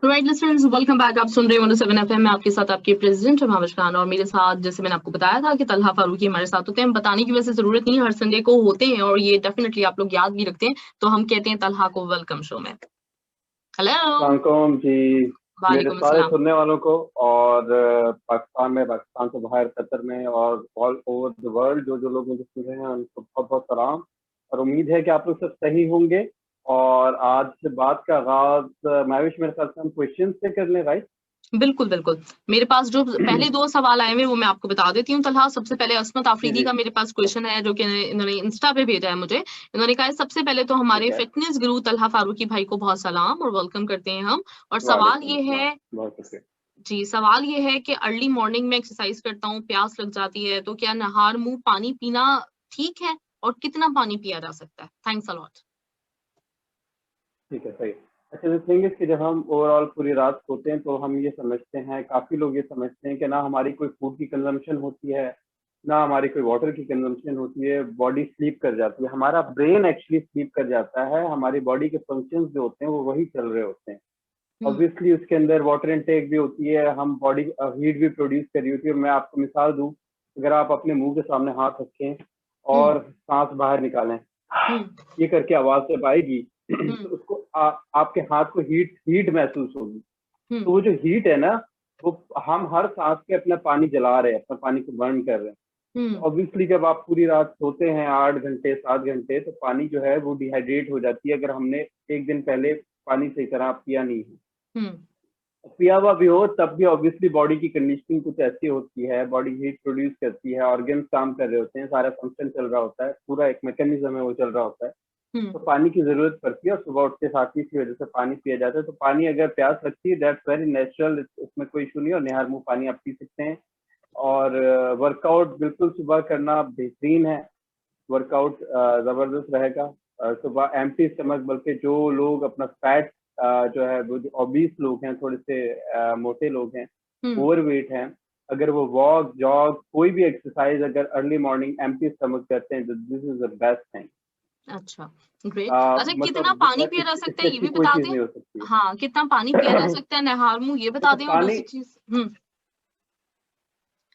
Right listeners, welcome back. आप सुन रहे हैं 107 एफएम में आपके साथ आपके प्रेसिडेंट महावश खान, और मेरे साथ जैसे मैंने आपको बताया था कि तलहा फारूकी हमारे साथ होते हैं। बताने की वैसे जरूरत नहीं, हर संडे को होते हैं और ये डेफिनेटली आप लोग याद भी रखते हैं, तो हम कहते हैं तलहा को वेलकम शो में। हेलो। वालेकुम जी मेरे वालेकुम सारे अस्सलाम। सुनने वालों को, और पाकिस्तान में, पाकिस्तान से बाहर कतर में और ऑल ओवर द वर्ल्ड जो जो लोग मुझे सुन रहे हैं उनको बहुत बहुत सलाम। और उम्मीद है कि आप लोग सब सही होंगे। और आज से बात का आगाज महविश मेरे ख्याल से हम क्वेश्चन से कर लें, राइट? बिल्कुल बिल्कुल। मेरे पास जो पहले दो सवाल आए हुए वो मैं आपको बता देती हूँ तलहा। सबसे पहले अस्मत जी आफरीदी जी। का मेरे पास क्वेश्चन है, जो कि इन्होंने इंस्टा पे भेजा है मुझे। इन्होंने कहा है, सबसे पहले तो हमारे ठीक है। फिटनेस गुरु तलहा फारूकी भाई को बहुत सलाम और वेलकम करते हैं हम। और सवाल वालेकुम ये अस्सलाम। है, बहुत शुक्रिया। जी सवाल ये है कि अर्ली मॉर्निंग में एक्सरसाइज करता हूँ, प्यास लग जाती है, तो क्या नहार मुंह पानी पीना ठीक है, और कितना पानी पिया जा सकता है? Thanks a lot. ठीक है, सही। अच्छा, द थिंग इज कि जब हम ओवरऑल पूरी रात सोते हैं तो हम ये समझते हैं, काफ़ी लोग ये समझते हैं कि ना हमारी कोई फूड की कंजम्पशन होती है, ना हमारी कोई वाटर की कंजम्पशन होती है, बॉडी स्लीप कर जाती है। हमारा ब्रेन एक्चुअली स्लीप कर जाता है, हमारी बॉडी के फंक्शंस जो होते हैं वो वही चल रहे होते हैं। हम्म ऑब्वियसली उसके अंदर वाटर इनटेक भी होती है, हम बॉडी हीट भी प्रोड्यूस कर रही होती है। मैं आपको मिसाल दूँ, अगर आप अपने मुंह के सामने हाथ रखें हम्म और सांस बाहर निकालें, हम्म ये करके आवाज जब आएगी हम्म तो उसको आपके हाथ को हीट हीट महसूस होगी। हम्म तो वो जो हीट है ना, वो हम हर सांस पे अपना पानी जला रहे हैं, अपना पानी को बर्न कर रहे हैं। हम्म ऑब्वियसली जब आप पूरी रात सोते हैं 8 घंटे 7 घंटे, तो पानी जो है वो डिहाइड्रेट हो जाती है, अगर हमने एक दिन पहले पानी सही तरह पिया नहीं है। हम्म पिया हुआ भी हो तब भी ऑब्वियसली बॉडी की कंडीशनिंग कुछ ऐसी होती है, बॉडी हीट प्रोड्यूस करती है, ऑर्गन्स काम कर रहे होते हैं, सारा फंक्शन चल रहा होता है, पूरा एक मैकेनिज्म है वो चल रहा होता है। हम्म तो पानी की जरूरत पड़ती है, और सुबह उठते साथ ही इसी वजह से पानी पिया जाता है। तो पानी अगर प्यास लगती है, दैट्स वेरी नेचुरल, इसमें कोई इशू नहीं है, और निहार मुंह पानी आप पी सकते हैं। और वर्कआउट बिल्कुल सुबह करना बेहतरीन है। वर्कआउट जबरदस्त रहेगा। सुबह एम्प्टी स्टमक, बल्कि जो लोग अपना फैट जो है, वो जो ओबीस लोग हैं, थोड़े से मोटे लोग हैं, हम्म ओवरवेट हैं, अगर वो वॉक जॉग कोई भी एक्सरसाइज अगर अर्ली मॉर्निंग एम्प्टी स्टमक करते हैं, तो this is the best thing. अच्छा, ग्रेट। अच्छा, कितना मतलब पानी पिया जा सकता इससे है ये अच्छी भी कोई बता चीज दें। नहीं हो सकती हाँ, कितना पानी पिया जा है। सकता है नहार मुंह, ये बता देखो दें। और पानी, दूसरी चीज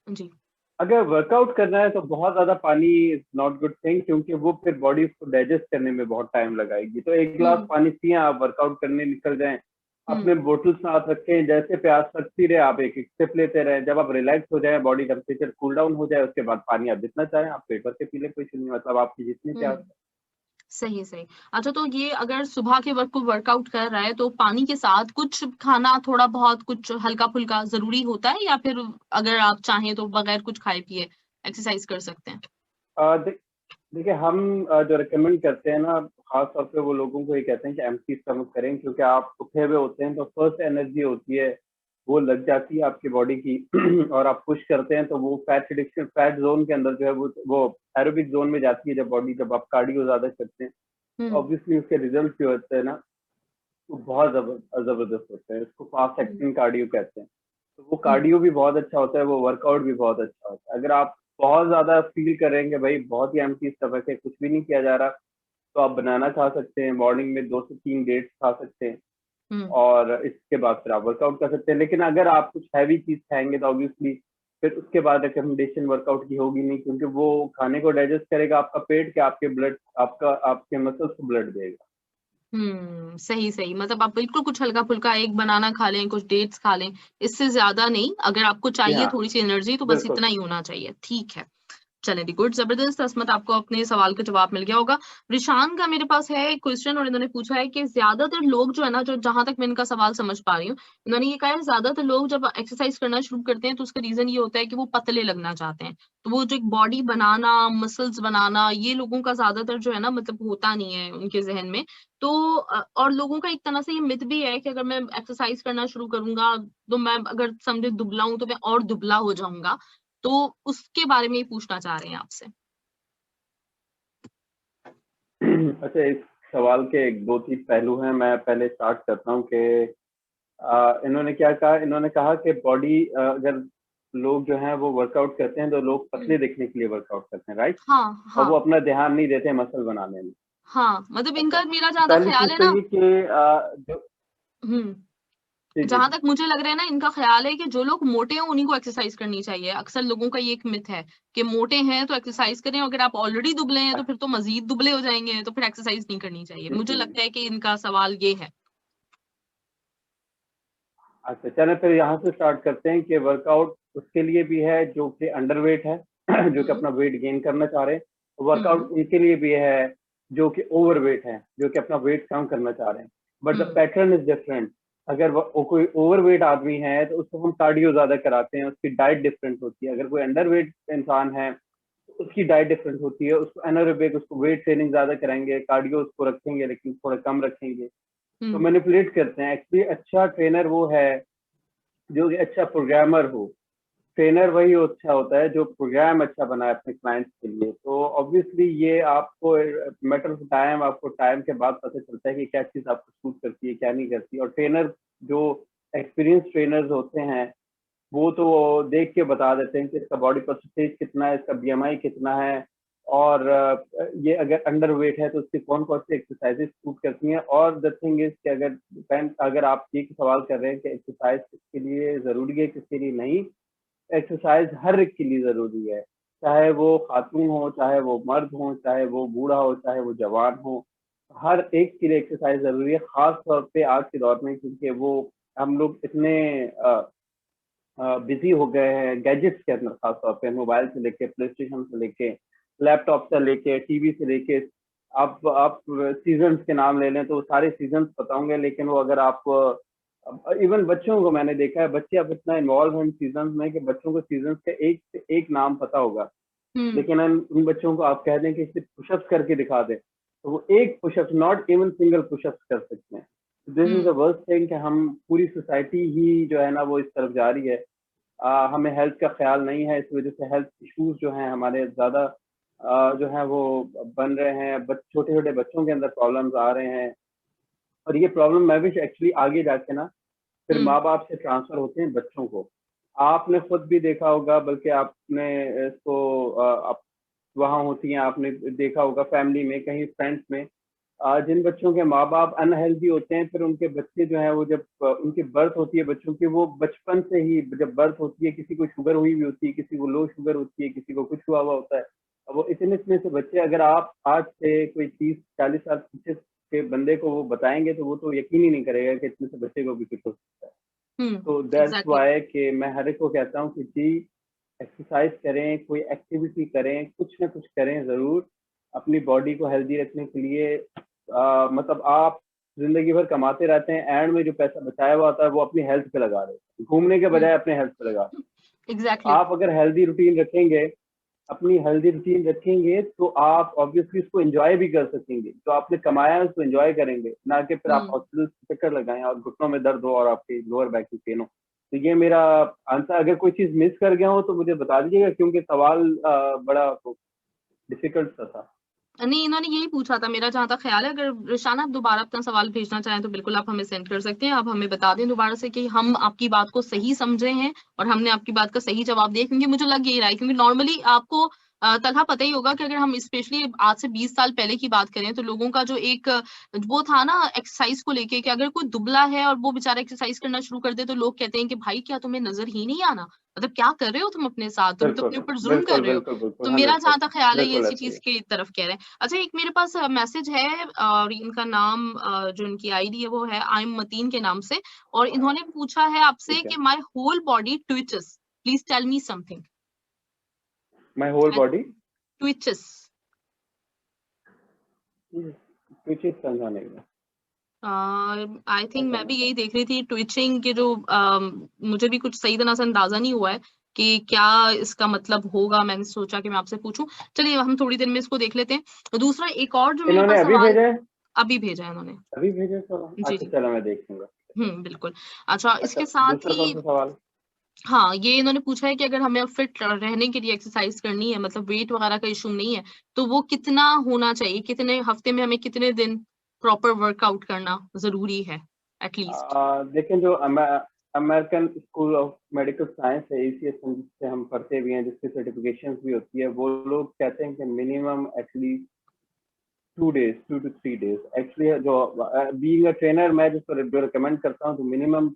जी जी। अगर वर्कआउट करना है तो बहुत ज्यादा पानी इज नॉट गुड थिंग, क्योंकि वो फिर बॉडी उसको डाइजेस्ट करने में बहुत टाइम लगाएगी। तो एक गिलास हम्म पानी पिए, आप वर्कआउट करने निकल जाएं, हम्म अपने बोतल साथ रखें, जैसे प्यास लगती रहे आप एक एक सिप लेते रहें। जब आप रिलैक्स हो जाए, बॉडी टेम्परेचर कूल डाउन हो जाए, उसके बाद पानी आप जितना चाहें आप पेट भर के पी लें, कोई इशू नहीं, मतलब आपकी जितनी प्यास। हम्म सही सही। अच्छा, तो ये अगर सुबह के वक्त को वर्कआउट कर रहा है तो पानी के साथ कुछ खाना, थोड़ा बहुत कुछ हल्का फुल्का जरूरी होता है, या फिर अगर आप चाहें तो बगैर कुछ खाए पिए एक्सरसाइज कर सकते हैं? देखिए, हम जो रिकमेंड करते हैं ना, खास तौर पे वो लोगों को ये कहते हैं कि एम्प्टी स्टमक करें, क्योंकि आप उठे हुए होते हैं तो फर्स्ट एनर्जी होती है वो लग जाती है आपकी बॉडी की। और आप पुश करते हैं तो वो फैट रिडक्शन, फैट जोन के अंदर जो है वो एरोबिक जोन में जाती है, जब बॉडी, जब आप कार्डियो ज्यादा करते हैं, हम्म ऑब्वियसली उसके रिजल्ट जो होते हैं ना, वो बहुत जबरदस्त होते हैं। उसको फास्ट हम्म एक्टिंग कार्डियो कहते हैं। तो वो हम्म कार्डियो भी बहुत अच्छा होता है, वो वर्कआउट भी बहुत अच्छा होता है। अगर आप बहुत ज्यादा फील करेंगे भाई बहुत ही एम्प्टी स्टमक है, कुछ भी नहीं किया जा रहा, तो आप बनाना खा सकते हैं, मॉर्निंग में 2 से 3 डेट्स खा सकते हैं, हम्म और इसके बाद फिर आप वर्कआउट कर सकते हैं। लेकिन अगर आप कुछ हैवी चीज खाएंगे तो ऑब्वियसली फिर उसके बाद रिकमेंडेशन वर्कआउट की होगी नहीं, क्योंकि वो खाने को डाइजेस्ट करेगा आपका पेट, के आपके ब्लड, आपका आपके मसल्स को ब्लड देगा। सही सही। मतलब आप बिल्कुल कुछ हल्का फुल्का, एक बनाना खा लें, कुछ डेट्स खा लें, इससे ज्यादा नहीं। अगर आपको जी चाहिए हाँ, थोड़ी सी एनर्जी तो बस बिल्कुल। इतना ही होना चाहिए, ठीक है। चले दी, गुड, जबरदस्त। असमत, आपको अपने सवाल का जवाब मिल गया होगा। रिशान का मेरे पास है एक क्वेश्चन, और इन्होंने पूछा है कि ज्यादातर लोग जो है ना, जो जहां तक मैं इनका सवाल समझ पा रही हूँ, इन्होंने ये कहा है ज्यादातर लोग जब एक्सरसाइज करना शुरू करते हैं तो उसका रीजन ये होता है कि वो पतले लगना चाहते हैं। तो वो जो एक बॉडी बनाना, मसल्स बनाना, ये लोगों का ज्यादातर जो है ना, मतलब होता नहीं है उनके जहन में। तो और लोगों का एक तरह से ये मिथ भी है कि अगर मैं एक्सरसाइज करना शुरू करूंगा तो मैं, अगर समझे दुबला हूं तो मैं और दुबला हो जाऊंगा। तो उसके बारे में ही पूछना चाह रहे हैं आपसे। अच्छा, इस सवाल के एक दो तीन पहलू हैं। मैं पहले स्टार्ट करता हूँ कि इन्होंने क्या कहा। इन्होंने कहा कि बॉडी, अगर लोग जो हैं वो वर्कआउट करते हैं तो लोग हम्म, पतले दिखने के लिए वर्कआउट करते हैं, राइट? हाँ और वो हाँ अपना ध्यान नहीं देते मसल बनाने में। हाँ, मतलब अच्छा, इनका, मेरा तो ज्यादा पहली ख्याल चीज है तो ना। ये कि जो हम्म जहां तक मुझे लग रहा है ना, इनका ख्याल है कि जो लोग मोटे हैं उन्हीं को एक्सरसाइज करनी चाहिए। अक्सर लोगों का ये एक मिथ है कि मोटे हैं तो एक्सरसाइज करें, अगर आप ऑलरेडी दुबले हैं तो फिर तो मजीद दुबले हो जाएंगे, तो फिर एक्सरसाइज नहीं करनी चाहिए। मुझे लगता है कि इनका सवाल ये है। अच्छा, चलें फिर यहाँ से स्टार्ट करते हैं कि वर्कआउट उसके लिए भी है जो कि अंडरवेट है जो कि अपना वेट गेन करना चाह रहे हैं, वर्कआउट उनके लिए भी है जो कि ओवरवेट है, जो कि अपना वेट कम करना चाह रहे हैं, but the pattern is different. अगर कोई ओवरवेट आदमी है तो उसको हम कार्डियो ज्यादा कराते हैं, उसकी डाइट डिफरेंट होती है। अगर कोई अंडरवेट इंसान है तो उसकी डाइट डिफरेंट होती है, उसको एनारोबिक, उसको वेट ट्रेनिंग ज्यादा कराएंगे, कार्डियो उसको रखेंगे लेकिन थोड़ा कम रखेंगे, तो मैनिपुलेट करते हैं। एक्चुअली अच्छा ट्रेनर वो है जो कि अच्छा प्रोग्रामर हो। ट्रेनर वही अच्छा होता है जो प्रोग्राम अच्छा बनाए अपने क्लाइंट्स के लिए। तो ऑब्वियसली ये आपको मैटर ऑफ टाइम, आपको टाइम के बाद पता चलता है कि क्या चीज़ आपको सूट करती है क्या नहीं करती। और ट्रेनर जो एक्सपीरियंस ट्रेनर्स होते हैं वो तो देख के बता देते हैं कि इसका बॉडी परसेंटेज कितना है, इसका बीएमआई कितना है, और ये अगर अंडर वेट है तो उसकी कौन कौन सी एक्सरसाइजेस सूट करती हैं। और द थिंग इज कि अगर आप ये सवाल कर रहे हैं कि एक्सरसाइज किसके लिए ज़रूरी है किसके लिए नहीं, एक्सरसाइज हर एक के लिए ज़रूरी है, चाहे वो खातून हो, चाहे वो मर्द हो, चाहे वो बूढ़ा हो, चाहे वो जवान हो, हर एक के लिए एक्सरसाइज ज़रूरी है। ख़ास तौर पे आज के दौर में, क्योंकि वो हम लोग इतने बिजी हो गए हैं गैजेट्स के अंदर, खासतौर पे मोबाइल से लेके, प्ले स्टेशन से लेके, लैपटॉप से लेके, टीवी से लेके। आप सीजन्स के नाम ले लें तो सारे सीजन्स पता होंगे, लेकिन वो अगर आप इवन बच्चों को मैंने देखा है, बच्चे अब इतना इन्वॉल्व हैं सीजन्स में कि बच्चों को सीजन्स के एक से एक नाम पता होगा, लेकिन उन बच्चों को आप कह दें कि सिर्फ पुशअप्स करके दिखा दें तो वो एक pushups, not even single pushups कर सकते हैं। This is the worst thing कि हम पूरी सोसाइटी ही जो है ना वो इस तरफ जा रही है। हमें हेल्थ का ख्याल नहीं है, इस वजह से हेल्थ इश्यूज जो हैं हमारे ज़्यादा जो है वो बन रहे हैं। छोटे छोटे बच्चों के अंदर प्रॉब्लम्स आ रहे हैं, और ये प्रॉब्लम मैं भी एक्चुअली आगे जाके ना फिर माँ बाप से ट्रांसफर होते हैं बच्चों को। आपने खुद भी देखा होगा, बल्कि आपने इसको आप वहाँ होती हैं, आपने देखा होगा फैमिली में, कहीं फ्रेंड्स में, जिन बच्चों के माँ बाप अनहेल्दी होते हैं, फिर उनके बच्चे जो है वो जब उनकी बर्थ होती है बच्चों की, वो बचपन से ही जब बर्थ होती है, किसी को शुगर हुई भी होती है, किसी को लो शुगर होती है, किसी को कुछ हुआ हुआ होता है। अब वो इतने इतने से बच्चे, अगर आप आज से कोई 30-40 साल पीछे के बंदे को वो बताएंगे तो वो तो यकीन ही नहीं करेगा कि इतने से बच्चे को भी कुछ हो सकता है। तो दैट्स वाई कि मैं हर एक को कहता हूँ कि जी एक्सरसाइज करें, कोई एक्टिविटी करें, कुछ ना कुछ करें जरूर अपनी बॉडी को हेल्दी रखने के लिए। मतलब आप जिंदगी भर कमाते रहते हैं, एंड में जो पैसा बचाया हुआ होता है वो अपनी हेल्थ पे लगा रहे हैं, घूमने के बजाय अपने हेल्थ पे लगा रहे हैं। Exactly. आप अगर हेल्दी रूटीन रखेंगे, अपनी हेल्दी रूटीन रखेंगे तो आप ऑब्वियसली इसको एंजॉय भी कर सकेंगे। जो आपने कमाया है उसको एंजॉय करेंगे, ना कि फिर आप हॉस्पिटल चक्कर लगाएं और घुटनों में दर्द हो और आपकी लोअर बैक में पेन हो। तो ये मेरा आंसर। अगर कोई चीज मिस कर गया हो तो मुझे बता दीजिएगा, क्योंकि सवाल बड़ा डिफिकल्ट सा था। नहीं, इन्होंने यही पूछा था, मेरा जहां तक ख्याल है। अगर रिशाना आप दोबारा अपना सवाल भेजना चाहें तो बिल्कुल आप हमें सेंड कर सकते हैं। आप हमें बता दें दोबारा से कि हम आपकी बात को सही समझे हैं और हमने आपकी बात का सही जवाब दिया, क्योंकि मुझे लग यही रहा है, क्योंकि नॉर्मली आपको तलहा पता ही होगा कि अगर हम स्पेशली आज से 20 साल पहले की बात करें तो लोगों का जो एक वो था ना एक्सरसाइज को लेके, कि अगर कोई दुबला है और वो बेचारा एक्सरसाइज करना शुरू कर दे तो लोग कहते हैं कि भाई क्या तुम्हें नजर ही नहीं आना, मतलब क्या कर रहे हो तुम अपने साथ, तुम तो अपने ऊपर जुल्म कर रहे हो। तो मेरा जहां तक ख्याल है ये इसी चीज की तरफ कह रहे हैं। अच्छा, एक मेरे पास मैसेज है और इनका नाम जो इनकी आईडी है वो है आई एम मतीन के नाम से, और इन्होंने पूछा है आपसे कि my whole body twitches, please tell me something. My whole body twitches, twitches समझाने का आई थिंक मैं भी यही देख रही थी ट्विचिंग के जो मुझे भी कुछ सही तरह से अंदाजा नहीं हुआ है कि क्या इसका मतलब होगा। मैंने सोचा कि मैं आपसे पूछूं। चलिए हम थोड़ी देर में इसको देख लेते हैं। दूसरा एक और जो मेरे पास अभी सवाल भेजा है, अभी भेजा है इन्होंने, अभी भेजा तो जी अच्छा जी, चलो मैं देख लूंगा। बिल्कुल। अच्छा, इसके साथ दूसरा ही कौन सा सवाल? हाँ, ये इन्होंने पूछा है कि अगर हमें फिट रहने के लिए एक्सरसाइज करनी है, मतलब वेट वगैरह का इशू नहीं है, तो वो कितना होना चाहिए, कितने हफ्ते में हमें कितने दिन प्रॉपर वर्कआउट करना जरूरी है एटलीस्ट? देखें, जो American school of medical science है, ACSM, जिससे हम पढ़ते भी हैं, जिसकी सर्टिफिकेशन भी होती है, वो लोग कहते हैं कि minimum at least 2 days, 2 to 3 days actually. जो बीइंग अ ट्रेनर मैं जिसको रिकमेंड करता हूँ, तो मिनिमम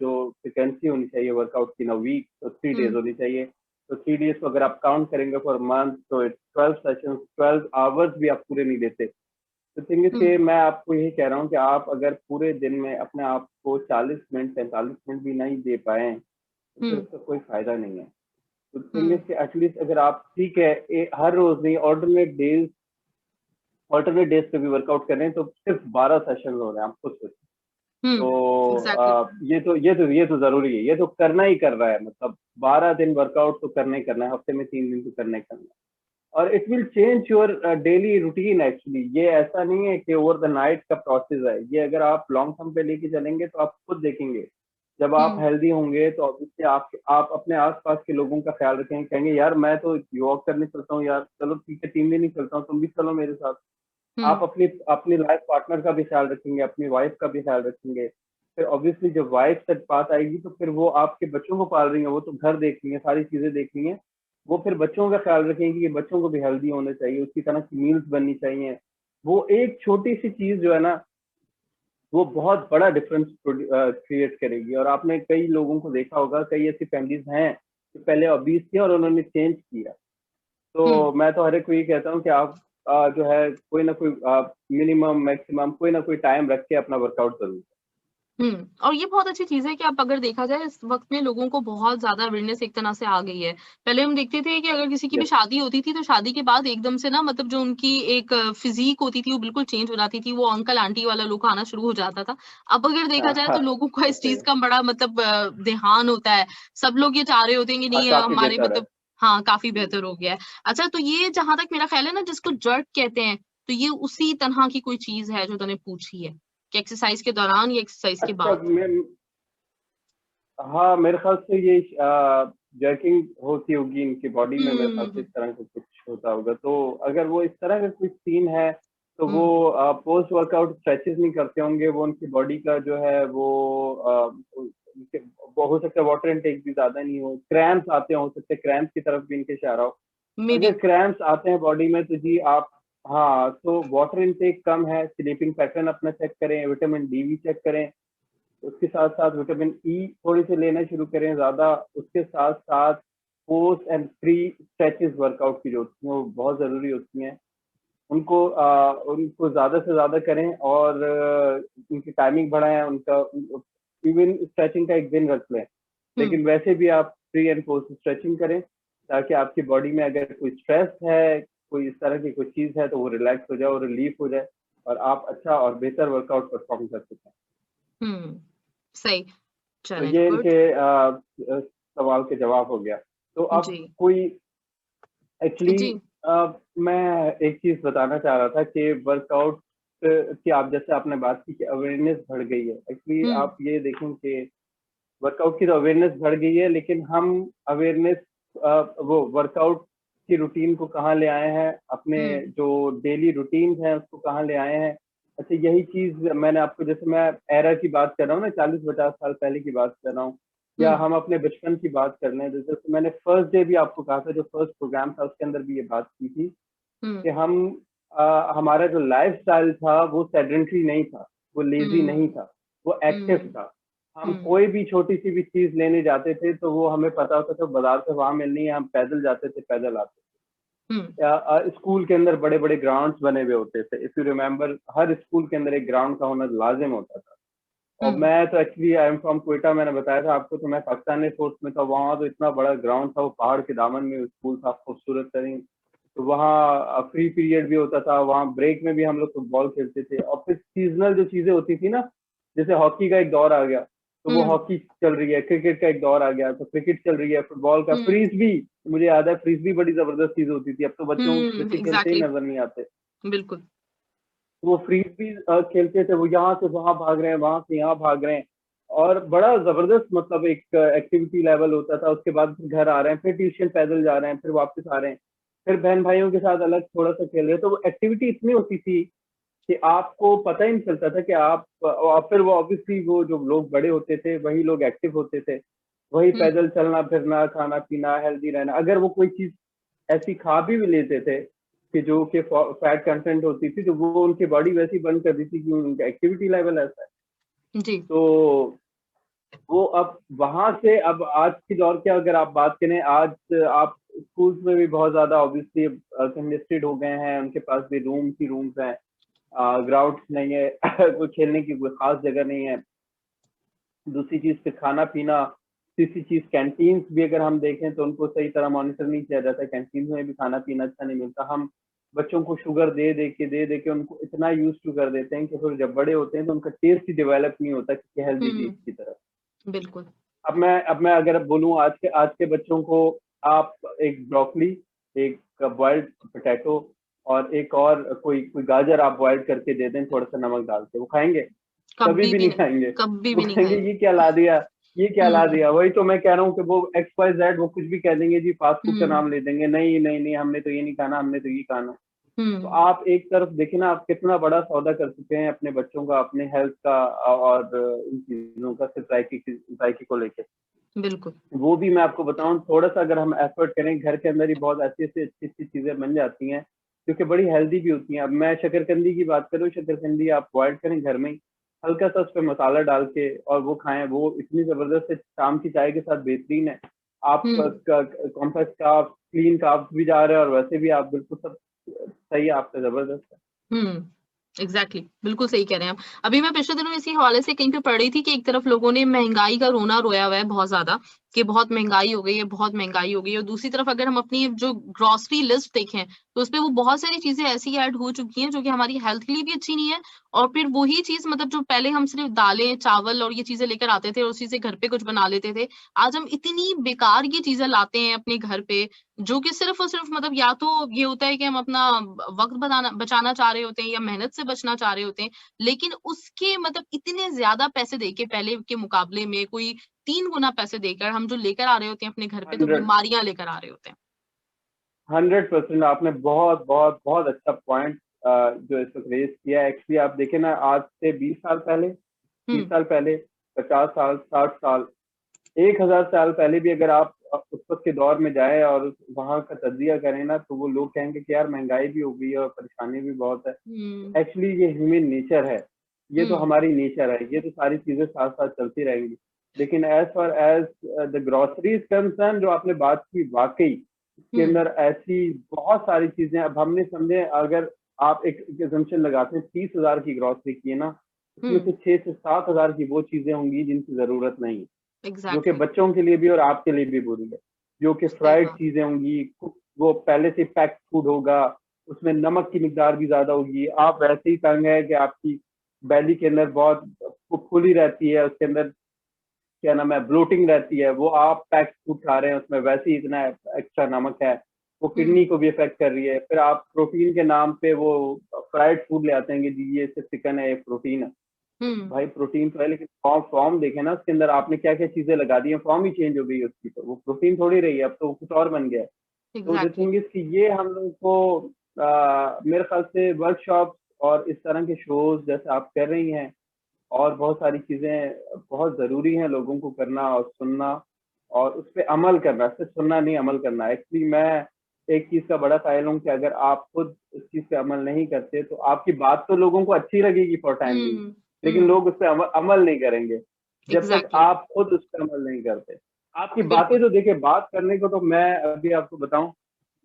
जो फ्रिक्वेंसी होनी चाहिए वर्कआउट की ना वीक, तो 3 days होनी चाहिए। तो 3 days को अगर आप काउंट करेंगे फॉर मंथ, तो 12 सेशंस, 12 आवर्स भी आप पूरे नहीं देते। तो थिंग इज के मैं आपको यही कह रहा हूँ कि आप अगर पूरे दिन में अपने आप को 40 मिनट 45 मिनट भी नहीं दे पाए, तो फिर उसका कोई फायदा नहीं है। तो थिंग इज के एटलीस्ट अगर आप ठीक है हर रोज नहीं, ऑल्टरनेट डेज पे भी वर्कआउट कर रहे हैं, तो सिर्फ 12 सेशन हो रहे हैं, आप खुद सोचिए। तो एग्जैक्टली। ये तो जरूरी है, ये तो करना ही कर रहा है, मतलब 12 दिन वर्कआउट तो करना ही करना है, हफ्ते में 3 दिन तो करना ही करना है। और it will change your daily routine actually. ये ऐसा नहीं है कि ओवर द नाइट का प्रोसेस है, ये अगर आप लॉन्ग टर्म पे लेके चलेंगे तो आप खुद देखेंगे, जब आप हेल्दी होंगे तो ऑब्वियसली आप अपने आसपास के लोगों का ख्याल रखेंगे, कहेंगे यार मैं तो वॉक करने चलता हूँ यार, चलो ठीक है 3 दिन ही चलता हूँ, तुम भी चलो मेरे साथ। आप अपनी अपनी लाइफ पार्टनर का भी ख्याल रखेंगे, अपनी वाइफ का भी ख्याल रखेंगे। फिर ऑब्वियसली जब वाइफ तक बात आएगी, तो फिर वो आपके बच्चों को पाल रही है, वो तो घर देख रही है, सारी चीजें देख रही है, वो फिर बच्चों का ख्याल रखेंगे कि बच्चों को भी हेल्दी होना चाहिए, उसकी तरह की मील्स बननी चाहिए। वो एक छोटी सी चीज जो है ना, वो बहुत बड़ा डिफरेंस क्रिएट करेगी। और आपने कई लोगों को देखा होगा, कई ऐसी फैमिलीज हैं जो पहले ओबीस थी और उन्होंने चेंज किया। तो मैं तो हर एक को ये कहता हूँ कि आप जो है कोई ना कोई मिनिमम मैक्सिमम कोई ना कोई टाइम रख के अपना वर्कआउट जरूर। और ये बहुत अच्छी चीज है कि अब अगर देखा जाए इस वक्त में लोगों को बहुत ज्यादा अवेयरनेस एक तरह से आ गई है। पहले हम देखते थे कि अगर किसी की भी यस, शादी होती थी तो शादी के बाद एकदम से ना मतलब जो उनकी एक फिजिक होती थी वो बिल्कुल चेंज हो जाती थी, वो अंकल आंटी वाला लुक आना शुरू हो जाता था। अब अगर देखा जाए तो लोगों को इस सही चीज है। का बड़ा मतलब ध्यान होता है। सब लोग ये चाह रहे होते हैं कि हाँ, नहीं काफी हमारे बेहतर है। मतलब हाँ काफी बेहतर हो गया है। अच्छा तो ये जहां तक मेरा ख्याल है ना जिसको जर्क कहते हैं, तो ये उसी तरह की कोई चीज है जो तूने पूछी है कि एक्सरसाइज के दौरान या एक्सरसाइज के अच्छा, बाद। मैं हाँ मेरे ख्याल से ये जर्किंग होती होगी इनकी बॉडी में, मेरे ख्याल से हम्म इस तरह का कुछ होता होगा। तो अगर वो इस तरह का कुछ सीन है, तो वो हम्म पोस्ट वर्कआउट स्ट्रेचेस नहीं करते होंगे, वो उनकी बॉडी का जो है वो हो सकता है वाटर इनटेक भी ज्यादा नहीं हो, क्रैम्प्स आते हो सकते हैं, क्रैम्प्स की तरफ भी इनके इशारा हो। May be. अगर क्रैम्प्स आते हैं बॉडी में, तो जी आप, हाँ तो वाटर इनटेक कम है, स्लीपिंग पैटर्न अपना चेक करें, विटामिन डी भी चेक करें, उसके साथ साथ विटामिन ई थोड़ी सी लेना शुरू करें ज्यादा। उसके साथ साथ post and pre stretches workout की जो होती हैं वो बहुत जरूरी होती हैं, उनको ज्यादा से ज्यादा करें। और उनकी टाइमिंग बढ़ाएं, उनका इवन स्ट्रेचिंग का एक दिन रख लें, हम्म लेकिन वैसे भी आप प्री एंड पोस्ट स्ट्रेचिंग करें, ताकि आपकी बॉडी में अगर कोई स्ट्रेस है, कोई इस तरह की कोई चीज है, तो वो रिलैक्स हो जाए और रिलीफ हो जाए, और आप अच्छा और बेहतर वर्कआउट परफॉर्म कर सकें। हम्म सही। तो चलें ये गुड। इनके सवाल के जवाब हो गया। तो अब जी कोई एक्चुअली जी। मैं एक चीज बताना चाह रहा था कि वर्कआउट की, आप जैसे आपने बात की कि अवेयरनेस बढ़ गई है, एक्चुअली हम्म आप ये देखें कि वर्कआउट की तो अवेयरनेस बढ़ गई है, लेकिन हम अवेयरनेस वो वर्कआउट की रूटीन को कहाँ ले आए हैं, अपने हम्म जो डेली रूटीन है उसको कहाँ ले आए हैं। अच्छा, यही चीज मैंने आपको, जैसे मैं एरा की बात कर रहा हूँ ना, 40-50 साल पहले की बात कर रहा हूँ, या हम्म हम अपने बचपन की बात कर रहे हैं, जैसे मैंने फर्स्ट डे भी आपको कहा था, जो फर्स्ट प्रोग्राम था उसके अंदर भी ये बात की थी हम्म कि हमारा जो लाइफ स्टाइल था वो सेडेंट्री नहीं था, वो लेजी नहीं हम्म था, वो एक्टिव हम्म था। हम हम्म कोई भी छोटी सी भी चीज लेने जाते थे तो वो हमें पता होता था बाजार से वहां मिलनी है, हम पैदल जाते थे, पैदल आते हम्म थे। स्कूल के अंदर बड़े बड़े ग्राउंड्स बने हुए होते थे, if you remember, her school के अंदर एक ग्राउंड का होना लाजिम होता था। और हम्म मैं तो actually I am from Quetta, मैंने बताया था आपको, तो मैं पाकिस्तान फोर्स में था, वहाँ तो इतना बड़ा ग्राउंड था, वो पहाड़ के दामन में स्कूल था, खूबसूरत तरीन। तो वहाँ फ्री पीरियड भी होता था, वहाँ ब्रेक में भी हम लोग फुटबॉल खेलते थे। और फिर सीजनल जो चीजें होती थी ना, जैसे हॉकी का एक दौर आ गया, तो वो हम्म हॉकी चल रही है, क्रिकेट का एक दौर आ गया तो क्रिकेट चल रही है, फुटबॉल का, हम्म फ्रीज भी, मुझे याद है फ्रीज भी बड़ी जबरदस्त चीज होती थी, अब तो बच्चों को बच्चे खेलते ही एग्जैक्टली। नजर नहीं आते। बिल्कुल। वो फ्रीज भी खेलते थे, वो यहाँ से वहां भाग रहे हैं, वहां से यहाँ भाग रहे हैं, और बड़ा जबरदस्त मतलब एक एक्टिविटी लेवल होता था। उसके बाद फिर घर आ रहे हैं, फिर ट्यूशन पैदल जा रहे हैं, फिर वापस आ रहे हैं, फिर बहन भाइयों के साथ अलग थोड़ा सा खेल रहे हैं। तो वो एक्टिविटी इतनी होती थी कि आपको पता ही नहीं चलता था कि आप, और फिर वो ऑब्वियसली वो जो लोग बड़े होते थे वही लोग एक्टिव होते थे, वही हम्म पैदल चलना फिरना, खाना पीना, हेल्दी रहना। अगर वो कोई चीज ऐसी खा भी लेते थे, कि जो कि फैट कंटेंट होती थी, तो वो उनकी बॉडी वैसी बंद कर दी थी कि उनका एक्टिविटी लेवल ऐसा है। जी। तो वो अब वहां से अब आज की दौर की अगर आप बात करें, आज आप स्कूल्स में भी बहुत ज्यादा ऑब्वियसली कंजेस्टेड हो गए हैं, उनके पास भी रूम्स हैं, ग्राउंड्स नहीं है कोई खेलने की कोई खास जगह नहीं है। दूसरी चीज फिर खाना पीना, तीसरी चीज कैंटीन्स भी अगर हम देखें तो उनको सही तरह मॉनिटर नहीं किया जाता, कैंटीन में भी खाना पीना अच्छा नहीं मिलता। हम बच्चों को शुगर दे के उनको इतना यूज टू कर देते हैं कि फिर जब बड़े होते हैं तो उनका टेस्ट ही डेवलप नहीं होता किसी हेल्दी चीज की तरफ। बिल्कुल। अब मैं अगर बोलूँ आज के बच्चों को, आप एक ब्रोकली, एक बॉइल्ड पोटैटो और एक और कोई कोई गाजर आप बॉइल करके दे दें थोड़ा सा नमक डाल के, वो खाएंगे? कभी भी नहीं खाएंगे। कभी वो भी नहीं कहेंगे खाएंगे। ये क्या ला दिया, ये क्या ला दिया। वही तो मैं कह रहा हूँ कि वो XYZ वो कुछ भी कह देंगे जी, फास्ट फूड का नाम ले देंगे, नहीं नहीं नहीं हमने तो ये नहीं खाना, हमने तो ये खाना। तो आप एक तरफ देखिए ना, आप कितना बड़ा सौदा कर चुके हैं अपने बच्चों का, अपने हेल्थ का और इन चीजों का, सोसाइटी को लेकर। बिल्कुल। वो भी मैं आपको बताऊं, थोड़ा सा अगर हम एफर्ट करें घर के अंदर ही बहुत ऐसी ऐसी अच्छी अच्छी चीजें बन जाती हैं जो कि बड़ी हेल्दी भी होती हैं। अब मैं शकरकंदी की बात करूं, शकरकंदी आप बॉइल करें घर में ही, हल्का सा उस पर मसाला डाल के और वो खाएं, वो इतनी जबरदस्त है, शाम की चाय के साथ बेहतरीन है। आप कॉम्प्लेक्स कार्ब्स, क्लीन कार्ब्स भी जा रहे हैं और वैसे भी आप बिल्कुल सब सही है, आपका जबरदस्त है। एग्जैक्टली बिल्कुल सही कह रहे हैं आप। अभी मैं पिछले दिनों इसी हवाले से कहीं पे पढ़ रही थी कि एक तरफ लोगों ने महंगाई का रोना रोया हुआ है बहुत ज्यादा, कि बहुत महंगाई हो गई है, बहुत महंगाई हो गई है, और दूसरी तरफ अगर हम अपनी जो ग्रोसरी लिस्ट देखें तो उसपे वो बहुत सारी चीजें ऐसी ऐड हो चुकी हैं जो कि हमारी हेल्थ के लिए भी अच्छी नहीं है। और फिर वही चीज, मतलब जो पहले हम सिर्फ दालें चावल और ये चीजें लेकर आते थे और उसी से घर पे कुछ बना लेते थे, आज हम इतनी बेकार ये चीजें लाते हैं अपने घर पे, जो कि सिर्फ और सिर्फ मतलब या तो ये होता है कि हम अपना वक्त बचाना चाह रहे होते हैं या मेहनत से बचना चाह रहे होते हैं, लेकिन उसके मतलब इतने ज्यादा पैसे देके पहले के मुकाबले में कोई 3 गुना पैसे देकर हम जो लेकर आ रहे होते हैं अपने घर पे, तो 100 बीमारियां लेकर आ रहे होते हैं। 100% आपने बहुत बहुत बहुत अच्छा पॉइंट जो इस वक्त रेज किया है। एक्चुअली आप देखें ना, आज से 20 साल पहले, 30 साल पहले, 50 साल, 60 साल, 1000 साल पहले भी अगर आप उस वक्त के दौर में जाए और वहां का तजिया करें ना, तो वो लोग कहेंगे कि यार महंगाई भी हो गई है और परेशानी भी बहुत है। एक्चुअली ये ह्यूमन नेचर है, ये तो हमारी नेचर है, ये तो सारी चीजें साथ साथ चलती रहेंगी। लेकिन as far as the groceries concern, जो आपने बात की, वाकई इसके अंदर ऐसी बहुत सारी चीजें। अब हमने समझे, अगर आप एक एजम्पशन लगाते हैं 30,000 की ग्रोसरी की है ना, उसमें से 6 से 7,000 की वो चीजें होंगी जिनकी जरूरत नहीं है, जो कि बच्चों के लिए भी और आपके लिए भी बुरी है। जो कि फ्राइड चीजें होंगी, वो पहले से पैक्ड फूड होगा, उसमें नमक की मिकदार भी ज्यादा होगी। आप वैसे ही तंग है कि आपकी बैली के अंदर बहुत फुली रहती है, उसके अंदर क्या नाम है, ब्लोटिंग रहती है, वो आप पैक्ड फूड खा रहे हैं, उसमें वैसे ही इतना एक्स्ट्रा नमक है, वो किडनी को भी इफेक्ट कर रही है। फिर आप प्रोटीन के नाम पे वो फ्राइड फूड ले आते हैं कि जी ये सिर्फ चिकन है, ये प्रोटीन है। भाई प्रोटीन तो है, लेकिन फॉर्म देखे ना उसके अंदर आपने क्या क्या चीजें लगा दी हैं, फॉर्म ही चेंज हो गई है उसकी, तो वो प्रोटीन थोड़ी रही है, अब तो कुछ और बन गया है। तो द थिंग इज कि ये हम लोग को मेरे ख्याल से वर्कशॉप और इस तरह के शोज जैसे आप कर रही हैं, और बहुत सारी चीजें बहुत जरूरी हैं लोगों को करना और सुनना और उस पर अमल करना, सिर्फ सुनना नहीं, अमल करना। एक्चुअली मैं एक चीज का बड़ा कायल हूँ कि अगर आप खुद उस चीज पे अमल नहीं करते तो आपकी बात तो लोगों को अच्छी लगेगी फॉर टाइम बिंग, लेकिन लोग उस पर अमल नहीं करेंगे जब तक आप खुद उस पर अमल नहीं करते। आपकी बातें तो देखिए, बात करने को तो मैं अभी आपको बताऊं,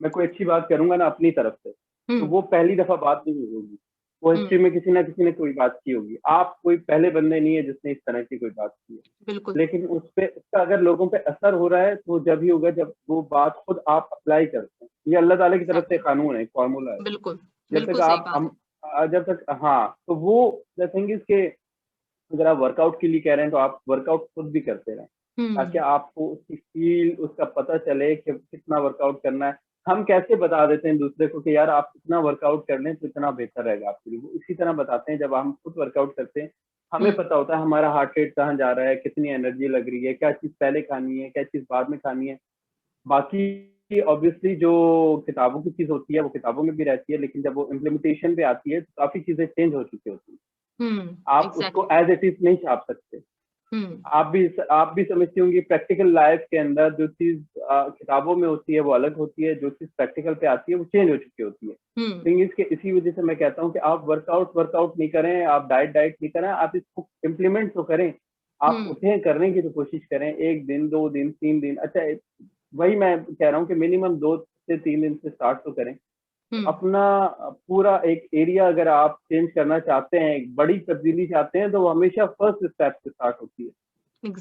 मैं कोई अच्छी बात करूंगा ना अपनी तरफ से, तो वो पहली दफा बात नहीं होगी, वो हिस्ट्री में किसी ना किसी ने कोई बात की होगी। आप कोई पहले बंदे नहीं है जिसने इस तरह की कोई बात की है, लेकिन उस पे उसका अगर लोगों पे असर हो रहा है तो जब ही होगा जब वो बात खुद आप अप्लाई करते हैं। ये अल्लाह ताला की तरफ से कानून है, फॉर्मूला है। जब तक आप जब तक, हाँ, तो वो द थिंग इज के अगर आप वर्कआउट के लिए कह रहे हैं तो आप वर्कआउट खुद भी करते रहें, ताकि आपको उसकी फील, उसका पता चले कि कितना वर्कआउट करना है। हम कैसे बता देते हैं दूसरे को कि यार आप इतना वर्कआउट कर लें तो इतना बेहतर रहेगा आपके लिए, वो इसी तरह बताते हैं। जब हम खुद वर्कआउट करते हैं हमें पता होता है हमारा हार्ट रेट कहाँ जा रहा है, कितनी एनर्जी लग रही है, क्या चीज पहले खानी है, क्या चीज बाद में खानी है। बाकी ऑब्वियसली जो किताबों की चीज होती है वो किताबों में भी रहती है, लेकिन जब वो इम्प्लीमेंटेशन पे आती है तो काफी चीजें चेंज हो चुकी होती है। आप उसको एज इट इज नहीं छाप सकते। आप भी समझती होंगी प्रैक्टिकल लाइफ के अंदर जो चीज किताबों में होती है वो अलग होती है, जो चीज प्रैक्टिकल पे आती है वो चेंज हो चुकी होती है। थिंग इसके इसी वजह से मैं कहता हूँ कि आप वर्कआउट नहीं करें, आप डाइट नहीं करें, आप इसको इम्प्लीमेंट तो करें। आप उठे करने की तो कोशिश करें, 1 दिन 2 दिन 3 दिन, अच्छा वही मैं कह रहा हूँ कि मिनिमम 2 से 3 दिन से स्टार्ट तो करें। अपना पूरा एक एरिया अगर आप चेंज करना चाहते हैं, एक बड़ी तब्दीली चाहते हैं, तो वो हमेशा फर्स्ट स्टेप से स्टार्ट होती है।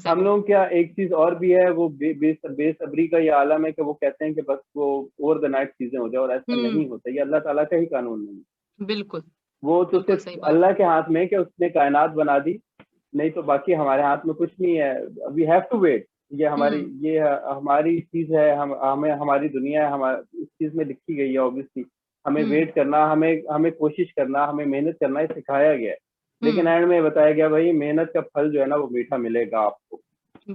हम लोग क्या एक चीज और भी है, वो बेसब्री का ये आलम है कि वो कहते हैं कि बस वो ओवर द नाइट चीजें हो जाए, और ऐसा नहीं होता। ये अल्लाह ताला का ही कानून नहीं है। बिल्कुल, वो तो सिर्फ अल्लाह के हाथ में कि उसने कायनात बना दी, नहीं तो बाकी हमारे हाथ में कुछ नहीं है। We have to wait. ये हमारी चीज है, हमें हमारी दुनिया है, हमारा इस चीज में लिखी गई है ऑब्वियसली। हमें वेट करना, हमें कोशिश करना, हमें मेहनत करना, ये सिखाया गया है। लेकिन एंड में बताया गया भाई मेहनत का फल जो है ना वो मीठा मिलेगा आपको।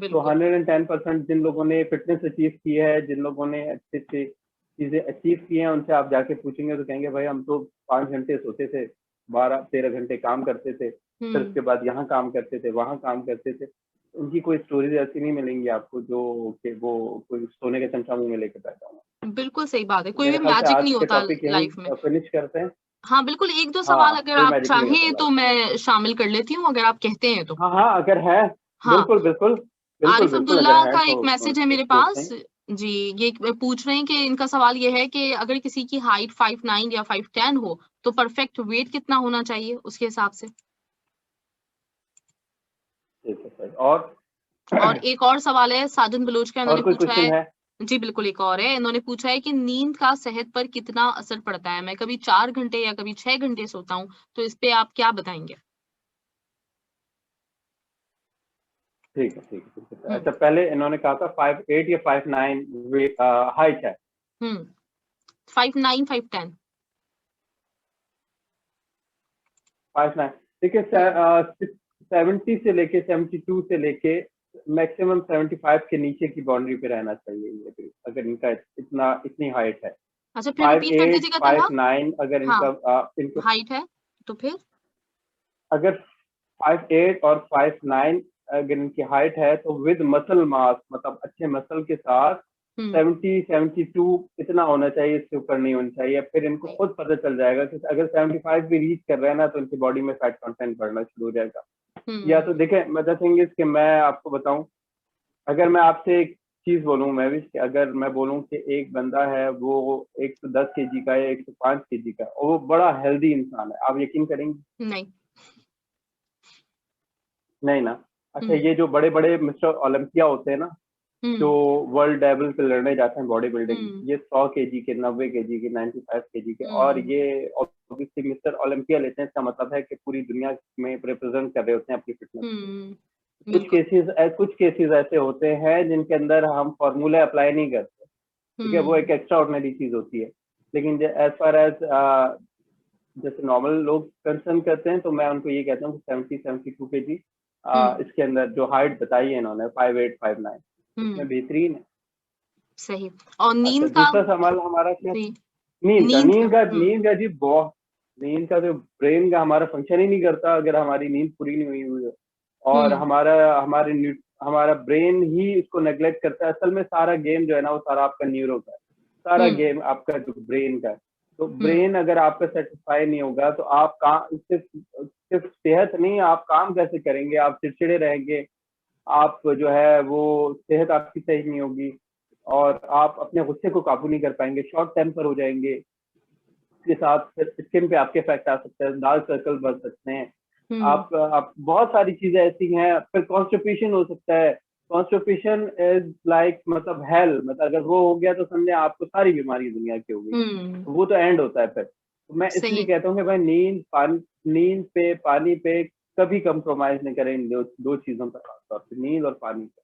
तो 110% जिन लोगों ने फिटनेस अचीव की है, जिन लोगों ने अच्छे अच्छे चीजें अचीव की हैं, उनसे आप जाके पूछेंगे तो कहेंगे भाई हम तो 5 घंटे सोते थे, 12-13 घंटे काम करते थे, फिर उसके बाद यहाँ काम करते थे, वहाँ काम करते थे। उनकी कोई स्टोरीज ऐसी नहीं मिलेंगी आपको जो कि वो कोई सोने का चमचा मुंह में लेकर बैठा हुआ। बिल्कुल सही बात है, कोई भी मैजिक नहीं होता लाइफ में। फिनिश करते हैं। हाँ बिल्कुल, 1-2 सवाल अगर आप चाहें तो मैं शामिल कर लेती हूँ, अगर आप कहते हैं तो। हाँ अगर है। हाँ, बिल्कुल आरिफ अब्दुल्ला का एक मैसेज है मेरे पास जी। ये पूछ रहे हैं कि इनका सवाल ये है कि अगर किसी की हाइट 5'9" या 5'10" हो तो परफेक्ट वेट कितना होना चाहिए उसके हिसाब से। और एक और सवाल है साजन बलोच का, इन्होंने पूछा है जी बिल्कुल एक और है, इन्होंने पूछा है कि नींद का सेहत पर कितना असर पड़ता है। मैं कभी 4 घंटे या कभी 6 घंटे सोता हूँ, तो इस पे आप क्या बताएंगे। ठीक है। अच्छा पहले इन्होंने कहा था 5'8" या 5'9" हाइट है। 5'9", 5'10". 5'9", ठीक है। 70 से लेके 72 से लेके मैक्सिमम 75 के नीचे की बाउंड्री पे रहना चाहिए अगर इनका इतनी हाइट है। अच्छा फिर रिपीट कर दीजिएगा। 5'9" अगर इनका हाइट है तो फिर अगर 5'8" और 5'9" अगर इनकी हाइट है तो विद मसल मास, मतलब अच्छे मसल के साथ 70-72 इतना होना चाहिए, इससे ऊपर नहीं होना चाहिए। फिर इनको खुद पता चल जाएगा कि अगर 75 भी रीच कर रहे हैं ना तो इनकी बॉडी में फैट कंटेंट बढ़ना शुरू हो जाएगा। या तो देखें मतलब थिंग इज कि मैं आपको बताऊं, अगर मैं आपसे एक चीज बोलूं मैं भी, अगर मैं बोलूं कि एक बंदा है वो 110 kg का है, 105 kg का, और वो बड़ा हेल्दी इंसान है, आप यकीन करेंगे? नहीं ना। अच्छा ये जो बड़े बड़े मिस्टर ओलंपिया होते हैं ना, जो वर्ल्ड लेवल पे लड़ने जाते हैं बॉडी बिल्डिंग, ये 100 kg के, 90 kg के, 95 kg के, और ये ऑब्वियसली मिस्टर ओलंपिया लेते हैं। इसका मतलब है कि पूरी दुनिया में रिप्रेजेंट कर रहे होते हैं अपनी फिटनेस। कुछ केसेस ऐसे होते हैं जिनके अंदर हम फॉर्मूला अप्लाई नहीं करते, ठीक है, वो एक एक्स्ट्रा ऑर्डिनरी चीज होती है। लेकिन एज फार एज जैसे नॉर्मल लोग कंसर्न करते हैं तो मैं उनको ये कहता हूँ 70-72 kg इसके अंदर जो हाइट बताई है इन्होंने 5'8", 5'9", इसमें बेहतरीन है। सही। और नींद का दूसरा सवाल हमारा क्या? नींद का जी बहुत, नींद का तो ब्रेन का हमारा फंक्शन ही नहीं करता अगर हमारी नींद पूरी नहीं हुई है, और हमारा ब्रेन ही इसको नेग्लेक्ट करता है। असल में सारा गेम जो है ना वो सारा आपका न्यूरो का है, सारा गेम आपका जो ब्रेन का है। तो ब्रेन अगर आपका सेटिस्फाई नहीं होगा तो आप सिर्फ सेहत नहीं, आप काम कैसे करेंगे, आप चिड़चिड़े रहेंगे, आप जो है वो सेहत आपकी सही नहीं होगी, और आप अपने गुस्से को काबू नहीं कर पाएंगे, शॉर्ट टेम्पर हो जाएंगे। इसके साथ स्किन पे आपके इफेक्ट आ सकता है, डार्क सर्कल बढ़ सकते हैं, आप बहुत सारी चीजें ऐसी हैं। फिर कॉन्स्टिपेशन हो सकता है। कॉन्स्टिपेशन इज लाइक मतलब हेल, मतलब अगर वो हो गया तो समझे आपको सारी बीमारी दुनिया की हो गई, वो तो एंड होता है फिर। तो मैं इसलिए कहता हूँ कि भाई नींद पे, पानी पे कभी कंप्रोमाइज नहीं करें, इन दो चीजों पर, खासतौर पे नींद और पानी पे।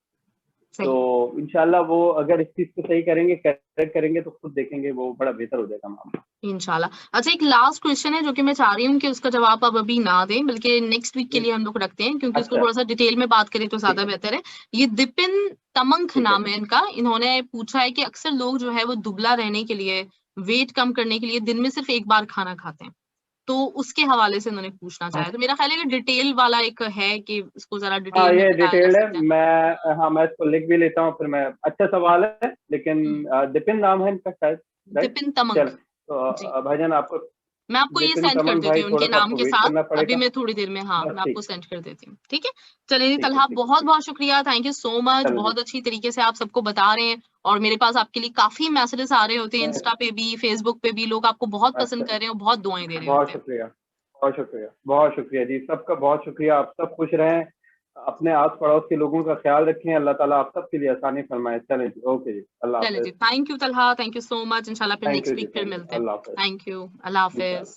तो इंशाल्लाह वो अगर इस चीज को सही करेंगे, करेक्ट करेंगे, तो खुद देखेंगे वो बड़ा बेहतर हो जाएगा मामला इंशाल्लाह। अच्छा एक लास्ट क्वेश्चन है जो कि मैं चाह रही हूँ कि उसका जवाब आप अभी ना दें, बल्कि नेक्स्ट वीक के लिए हम लोग रखते हैं, क्योंकि उसको थोड़ा सा डिटेल में बात करें तो ज्यादा बेहतर है। ये दिपिन तमंख नाम है इनका। इन्होंने पूछा है कि अक्सर लोग जो है वो दुबला रहने के लिए, वेट कम करने के लिए दिन में सिर्फ एक बार खाना खाते हैं, तो उसके हवाले से उन्होंने पूछना चाहा। तो मेरा ख्याल है कि डिटेल वाला एक है कि इसको जरा हाँ डिटेल में ये बताया जा डिटेल्ड है। सकता है। मैं इसको लिख भी लेता हूँ फिर मैं। अच्छा सवाल है लेकिन दिपिन नाम है इनका शायद, राइट? दिपिन तमंग। चल तो जी, भाईजान आपको मैं आपको ये दिपिन सेंड कर तमंग देती भाई हूँ थोड़ा उनके सा नाम आपको के वेट साथ। करना अभी पड़ेगा। मैं थोड़ी देर में, हाँ, बस मैं आपको ठीक सेंड कर देती हूँ। ठीक है, चलिए ठीक है तलहा, ठीक है बहुत ठीक बहुत शुक्रिया, थैंक यू सो मच। चलो जी। बहुत अच्छी तरीके से आप सबको बता रहे हैं और मेरे पास आपके लिए काफी मैसेजेस आ रहे होते हैं, इंस्टा पे भी, फेसबुक पे भी। लोग आपको बहुत अच्छा, पसंद कर रहे हैं और बहुत दुआएं दे रहे बहुत होते हैं। शुक्रिया, बहुत शुक्रिया, बहुत शुक्रिया जी, सबका बहुत शुक्रिया। आप सब खुश रहें, अपने आस पड़ोस के लोगों का ख्याल रखें, अल्लाह ताला आप सबके लिए आसानी फरमाए। चलें जी, ओके जी, अल्लाह चलिए हाफिज। जी, thank you Talha, thank you so much. इंशाल्लाह फिर थैंक यू नेक्स्ट जी, वीक फिर थैंक यू, मिलते हैं। अल्लाह हाफिज थैंक यू, अल्लाह इंशाल्लाह। हाफिज।